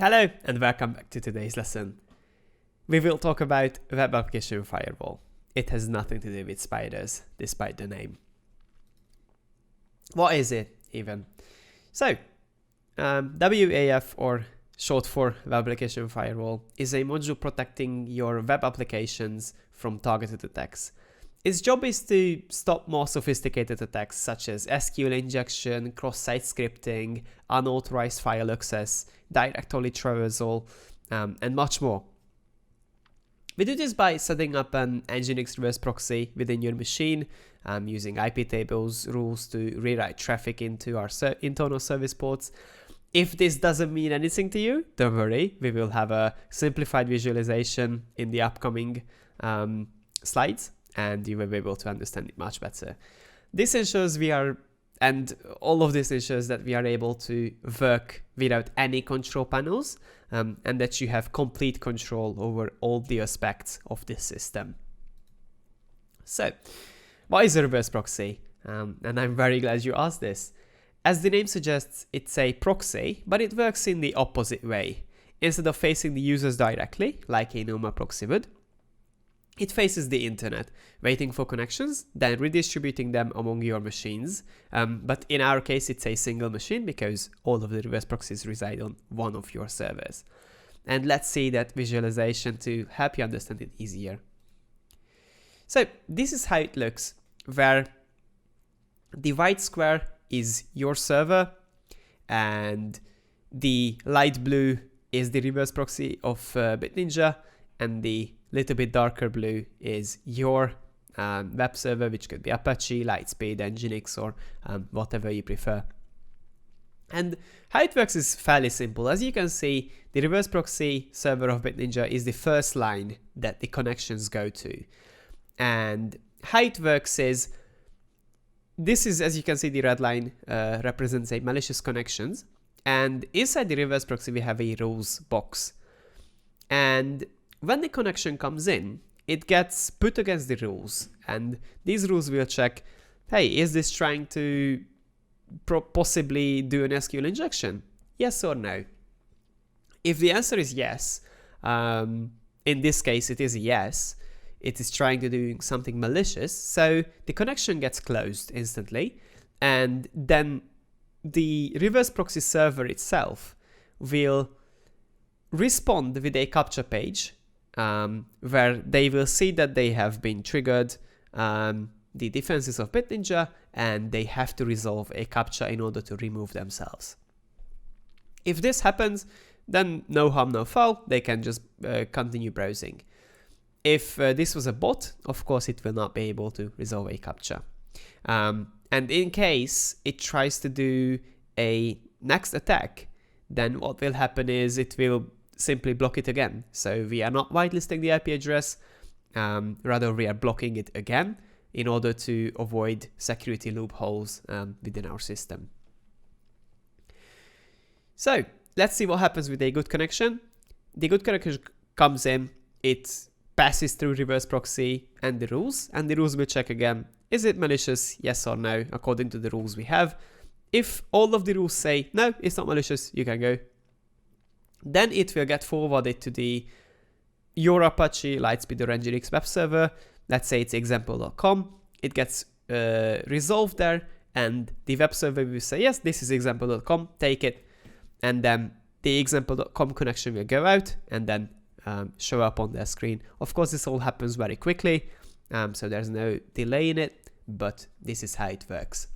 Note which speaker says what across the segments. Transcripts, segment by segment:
Speaker 1: Hello and welcome back to today's lesson. We will talk about Web Application Firewall. It has nothing to do with spiders, despite the name. What is it even? So, WAF, or short for Web Application Firewall, is a module protecting your web applications from targeted attacks. Its job is to stop more sophisticated attacks such as SQL injection, cross-site scripting, unauthorized file access, directory traversal, and much more. We do this by setting up an Nginx reverse proxy within your machine, using IP tables rules to rewrite traffic into our internal service ports. If this doesn't mean anything to you, don't worry, we will have a simplified visualization in the upcoming slides, and you will be able to understand it much better. This ensures all of this ensures that we are able to work without any control panels, and that you have complete control over all the aspects of this system. So, what is a reverse proxy? And I'm very glad you asked this. As the name suggests, it's a proxy, but it works in the opposite way. Instead of facing the users directly, like a normal proxy would, it faces the internet, waiting for connections, then redistributing them among your machines. But in our case, it's a single machine because all of the reverse proxies reside on one of your servers. And let's see that visualization to help you understand it easier. So this is how it looks, where the white square is your server and the light blue is the reverse proxy of BitNinja, and the little bit darker blue is your web server, which could be Apache, Lightspeed, Nginx, or whatever you prefer. And how it works is fairly simple. As you can see, the reverse proxy server of BitNinja is the first line that the connections go to. And how it works is, this is, as you can see, the red line represents a malicious connections. And inside the reverse proxy, we have a rules box. And when the connection comes in, it gets put against the rules, and these rules will check, hey, is this trying to possibly do an SQL injection? Yes or no? If the answer is yes, in this case it is a yes, it is trying to do something malicious, so the connection gets closed instantly, and then the reverse proxy server itself will respond with a CAPTCHA page, where they will see that they have been triggered the defenses of BitNinja, and they have to resolve a CAPTCHA in order to remove themselves. If this happens, then no harm, no foul, they can just continue browsing. If this was a bot, of course it will not be able to resolve a CAPTCHA. And in case it tries to do a next attack, then what will happen is it will simply block it again. So we are not whitelisting the IP address, rather we are blocking it again in order to avoid security loopholes within our system. So let's see what happens with a good connection. The good connection comes in, it passes through reverse proxy and the rules will check again, is it malicious, yes or no, according to the rules we have. If all of the rules say, no, it's not malicious, you can go, then it will get forwarded to your Apache, Lightspeed, or Nginx web server. Let's say it's example.com. It gets resolved there, and the web server will say, yes, this is example.com, take it. And then the example.com connection will go out and then show up on their screen. Of course, this all happens very quickly, so there's no delay in it, but this is how it works.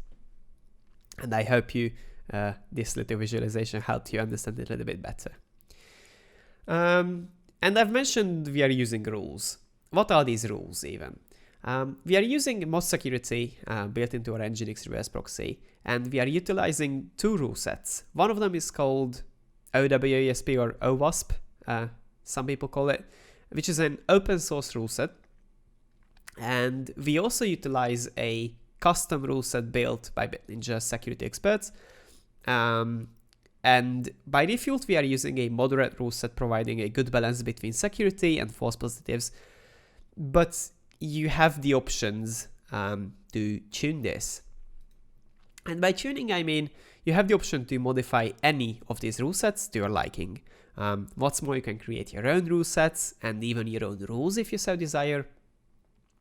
Speaker 1: And I hope this little visualization helped you understand it a little bit better. And I've mentioned we are using rules. What are these rules even? We are using most security built into our Nginx reverse proxy, and we are utilizing two rule sets. One of them is called OWASP, or OWASP, some people call it, which is an open source rule set. And we also utilize a custom rule set built by BitNinja security experts. And by default, we are using a moderate rule set providing a good balance between security and false positives. But you have the options to tune this. And by tuning, I mean you have the option to modify any of these rule sets to your liking. What's more, you can create your own rule sets and even your own rules if you so desire,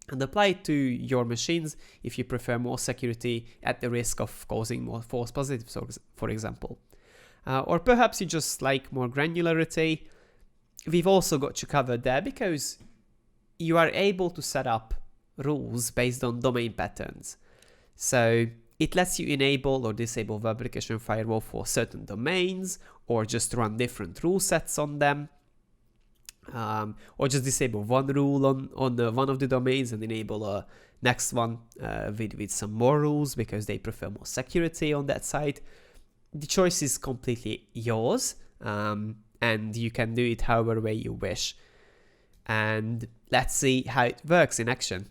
Speaker 1: and apply it to your machines if you prefer more security at the risk of causing more false positives, for example. Or perhaps you just like more granularity. We've also got you covered there because you are able to set up rules based on domain patterns. So it lets you enable or disable Web Application Firewall for certain domains, or just run different rule sets on them, or just disable one rule on one of the domains and enable a next one with some more rules because they prefer more security on that side. The choice is completely yours, and you can do it however way you wish. And let's see how it works in action.